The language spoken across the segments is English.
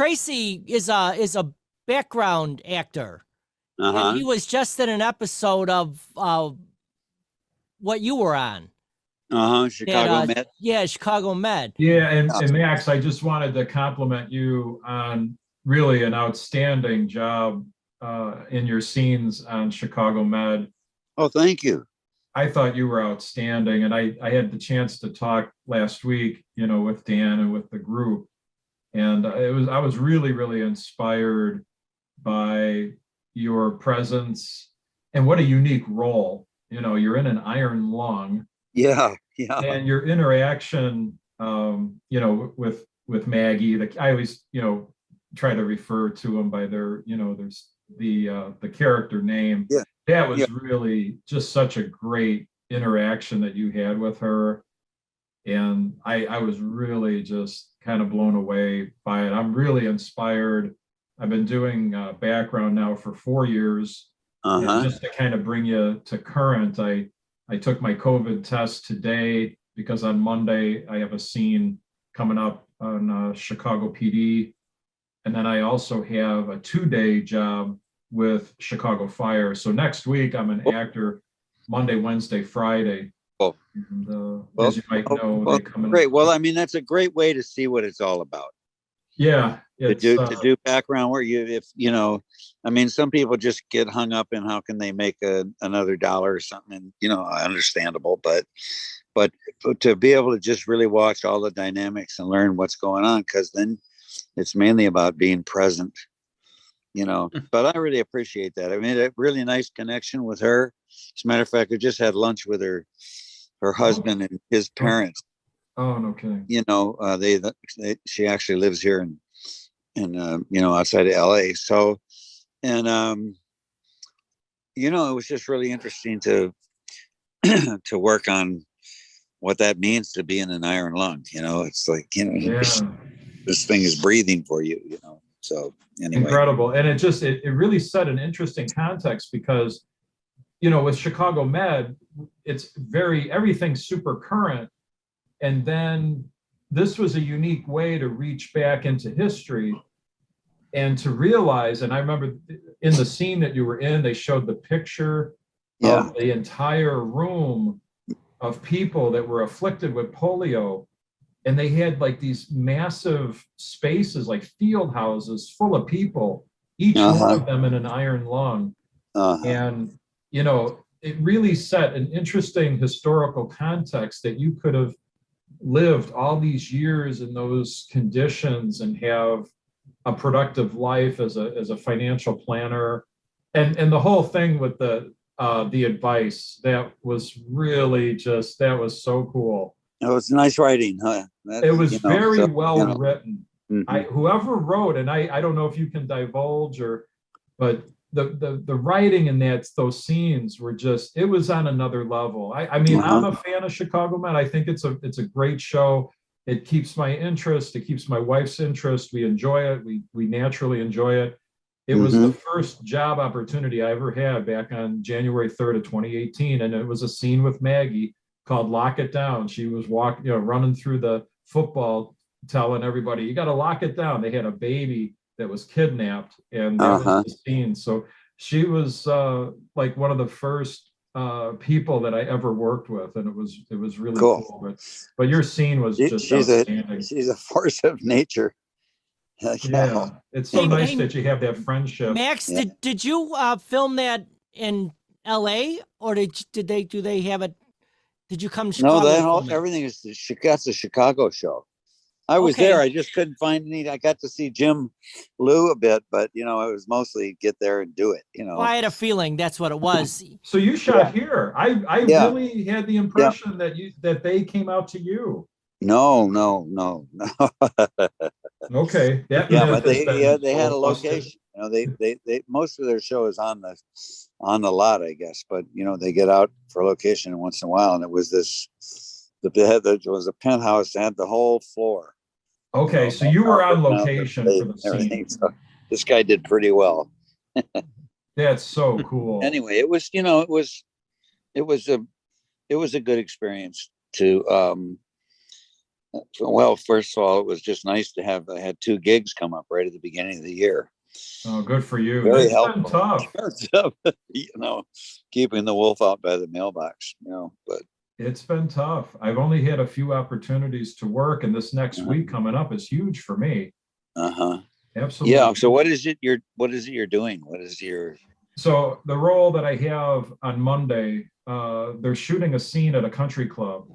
Tracy is a background actor, and Uh-huh. he was just in an episode of what you were on. Uh-huh. That Chicago Med. yeah, Chicago Med. Yeah, and, Yeah. and Max, I just wanted to compliment you on really an outstanding job in your scenes on Chicago Med. Oh, thank you. I thought you were outstanding, and I had the chance to talk last week, with Dan and with the group, and I was really, really inspired by your presence and what a unique role. You're in an iron lung, Yeah, yeah. and your interaction, with Maggie. I always, try to refer to them by their, there's the character name. Yeah. That Yeah. was really just such a great interaction that you had with her, and I was really just kind of blown away by it. I'm really inspired. I've been doing background now for 4 years, and Uh-huh. just to kind of bring you to current, I took my COVID test today because on Monday I have a scene coming up on Chicago PD. And then I also have a 2-day job with Chicago Fire. So next week I'm an actor Monday, Wednesday, Friday. Oh, And well, as you might know, well, they come in. great. Well, I mean, that's a great way to see what it's all about. Yeah, To it's do background work. I mean, some people just get hung up in how can they make another dollar or something, and understandable. But to be able to just really watch all the dynamics and learn what's going on, because then it's mainly about being present. But I really appreciate that. I mean, a really nice connection with her. As a matter of fact, I just had lunch with her husband and his parents. oh, no kidding. She actually lives here in outside of LA. So, and it was just really interesting to to work on what that means to be in an iron lung. It's like, Yeah. this thing is breathing for you. So anyway. Incredible. And it really set an interesting context because, with Chicago Med, it's everything's super current. And then this was a unique way to reach back into history and to realize, and I remember in the scene that you were in, they showed the picture of the entire room of people that were afflicted with polio. And they had like these massive spaces, like field houses full of people, each one of them in an iron lung. And, it really set an interesting historical context that you could have lived all these years in those conditions and have a productive life as a financial planner. And the whole thing with the advice, that was really that was so cool. It was nice writing, huh? It was very well written. Mm-hmm. Whoever wrote, and I don't know if you can divulge but the writing in those scenes were it was on another level. I mean, I'm a fan of Chicago Med. I think it's a great show. It keeps my interest. It keeps my wife's interest. We enjoy it. We naturally enjoy it. It was the first job opportunity I ever had back on January 3rd of 2018. And it was a scene with Maggie called Lock It Down. She was running through the football, telling everybody, you got to lock it down. They had a baby that was kidnapped, and that was the scene. So she was like one of the first people that I ever worked with, and it was really cool. But your scene was just outstanding. She's a force of nature. Yeah, it's so nice that you have that friendship. Max, did you film that in LA, or do they have it? Did you come to Chicago? No, everything is that's a Chicago show. I was there. I just couldn't find any. I got to see Jim Lou a bit, but it was mostly get there and do it. Well, I had a feeling that's what it was. So you shot here. I really had the impression that they came out to you. No. Okay. But they had a location. They most of their show is on the lot, I guess. But they get out for location once in a while, and it was there was a penthouse that had the whole floor. Okay, so you were on location for the scene. So this guy did pretty well. That's so cool. Anyway, it was a good experience to Well, first of all, it was just nice to have. I had 2 gigs come up right at the beginning of the year. Oh, good for you. Very It's helpful. been tough. Keeping the wolf out by the mailbox. But It's been tough. I've only had a few opportunities to work, and this next week coming up is huge for me. Absolutely. Yeah. So what is it you're doing? What is your? So the role that I have on Monday, they're shooting a scene at a country club.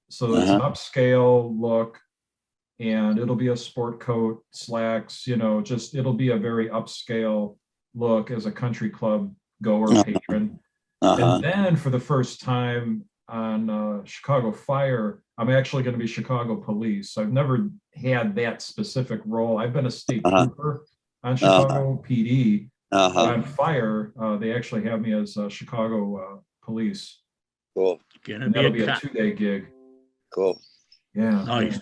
So it's an upscale look, and it'll be a sport coat, slacks, it'll be a very upscale look as a country club goer patron. And then for the first time on Chicago Fire, I'm actually going to be Chicago Police. I've never had that specific role. I've been a state trooper on Chicago PD. But on Fire, they actually have me as Chicago Police. Cool. And that'll be a 2-day gig. Cool. Yeah. Nice. Yeah.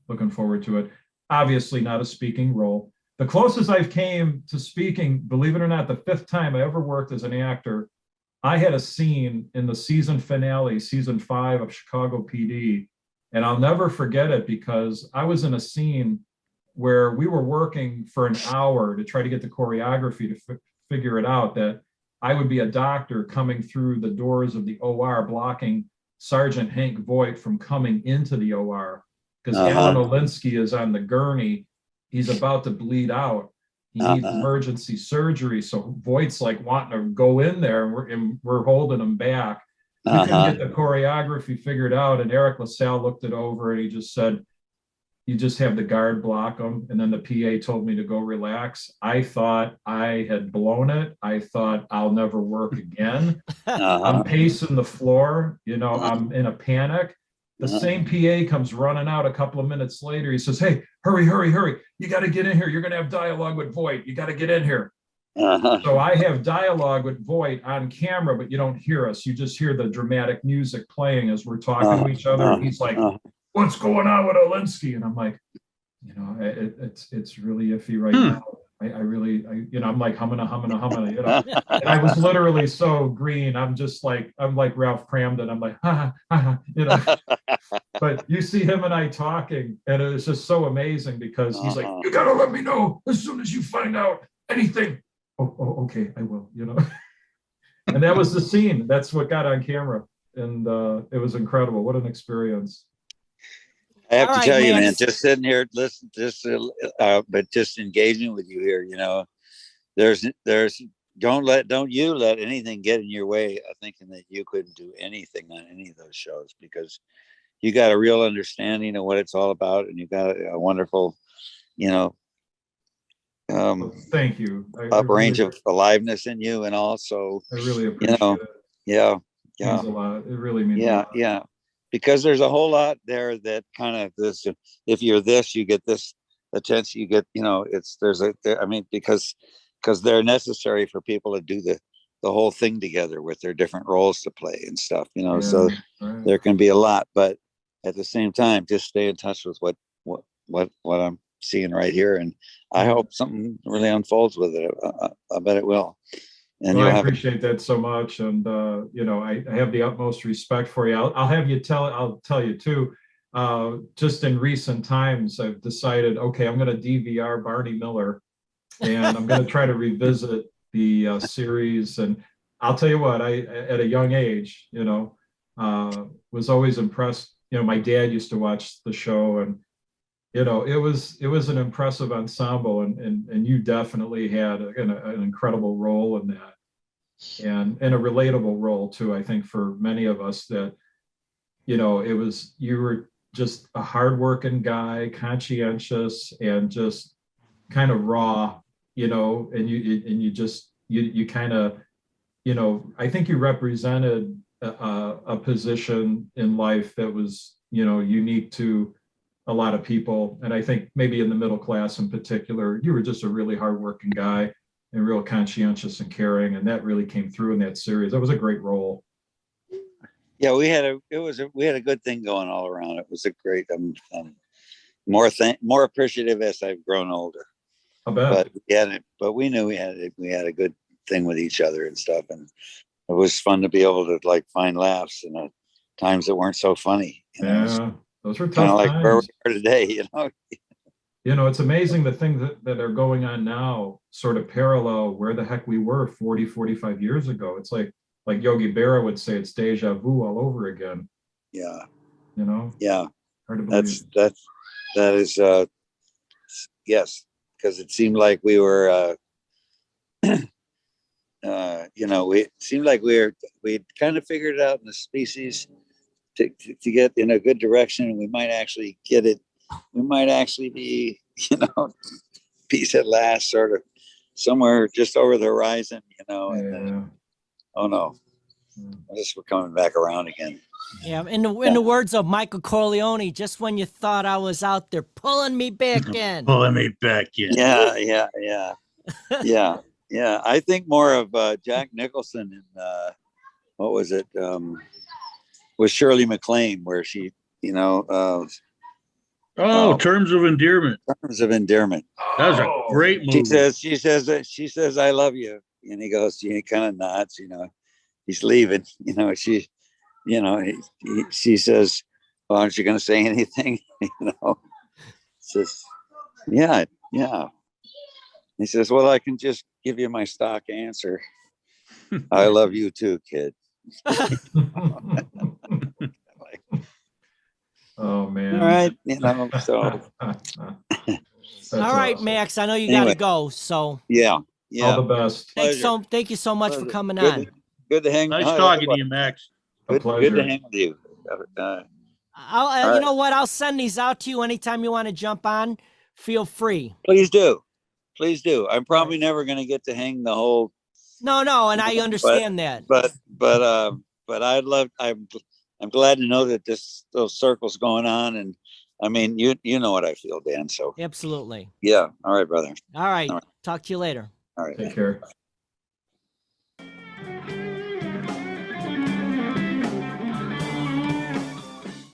Looking forward to it. Obviously not a speaking role. The closest I've came to speaking, believe it or not, the 5th time I ever worked as an actor, I had a scene in the season finale, season 5 of Chicago PD. And I'll never forget it because I was in a scene where we were working for an hour to try to get the choreography to figure it out, that I would be a doctor coming through the doors of the OR, blocking Sergeant Hank Voigt from coming into the OR. Because Alan Olinsky is on the gurney. He's about to bleed out. He needs emergency surgery. So Voight's like wanting to go in there, and we're holding him back. We couldn't get the choreography figured out. And Eric LaSalle looked it over and he just said, you just have the guard block them. And then the PA told me to go relax. I thought I had blown it. I thought I'll never work again. I'm pacing the floor. I'm in a panic. The same PA comes running out a couple of minutes later. He says, hey, hurry. You got to get in here. You're going to have dialogue with Voight. You got to get in here. So I have dialogue with Voight on camera, but you don't hear us. You just hear the dramatic music playing as we're talking to each other. And he's like, what's going on with Olinsky? And I'm like, it's really iffy right now. I'm like humming. And I was literally so green. I'm like Ralph Cramden. I'm like, But you see him and I talking, and it was just so amazing because he's like, you gotta let me know as soon as you find out anything. Oh, okay, I will, And that was the scene. That's what got on camera. And it was incredible. What an experience. I have to tell you, man, just sitting here, listen, but just engaging with you here, don't you let anything get in your way of thinking that you couldn't do anything on any of those shows, because you got a real understanding of what it's all about, and you got a wonderful, thank you. Range of aliveness in you, and also I really appreciate it. Yeah. It means a lot. It really means a lot. Yeah. Because there's a whole lot there that kind of this, if you're this, you get this attention, you get, because they're necessary for people to do the whole thing together with their different roles to play and stuff, so right. There can be a lot, but at the same time, just stay in touch with what I'm seeing right here. And I hope something really unfolds with it. I bet it will. And I appreciate that so much. And, I have the utmost respect for you. I'll tell you too, just in recent times, I've decided, okay, I'm going to DVR Barney Miller, and I'm going to try to revisit the series. And I'll tell you what, I, at a young age, was always impressed. My dad used to watch the show, and, it was an impressive ensemble, and you definitely had an incredible role in that, and a relatable role too. I think for many of us that, you were just a hardworking guy, conscientious, and just kind of raw, and you kind of, I think you represented a position in life that was, unique to a lot of people. And I think maybe in the middle class in particular, you were just a really hardworking guy and real conscientious and caring. And that really came through in that series. That was a great role. Yeah, we had a good thing going all around. It was a great, more appreciative as I've grown older. I bet. But we knew we had a good thing with each other and stuff. And it was fun to be able to find laughs in times that weren't so funny. Yeah. Those were kind of tough like where we times. are today, you know. You know, it's amazing the things that are going on now sort of parallel where the heck we were 40, 45 years ago. It's like Yogi Berra would say, it's deja vu all over again. Yeah. You know? Yeah. Hard to believe. That is yes, because it seemed like we were you know, it seemed like we'd kind of figured it out in the species to get in a good direction, and we might actually get it. We might actually be, you know, peace at last, sort of somewhere just over the horizon, you know. And then, oh no, I guess we're coming back around again. Yeah, in the words of Michael Corleone, just when you thought I was out there, pulling me back in. Pulling me back in. Yeah. I think more of Jack Nicholson in what was it? With Shirley MacLaine, where she, you know, Terms of Endearment. Terms of Endearment. That was a great movie. She says, I love you. And he goes, he kind of nods, you know, he's leaving, you know, she says, well, aren't you going to say anything? You know, says, yeah. He says, well, I can just give you my stock answer. I love you too, kid. Oh man. All right, you know, so all right, awesome. Max, I know you Anyway. gotta go, so yeah. All the best. thank you so much for coming on. Good to hang. Nice talking to you, Max. Good to hang with you. I'll you know what? I'll send these out to you anytime you want to jump on. Feel free. Please do. I'm probably never going to get to hang the whole. No, and I understand that. But I'd love. I'm glad to know that those circles going on, and I mean, you know what I feel, Dan. So Absolutely. yeah. All right, brother. All right. All right. Talk to you later. All right. Take care.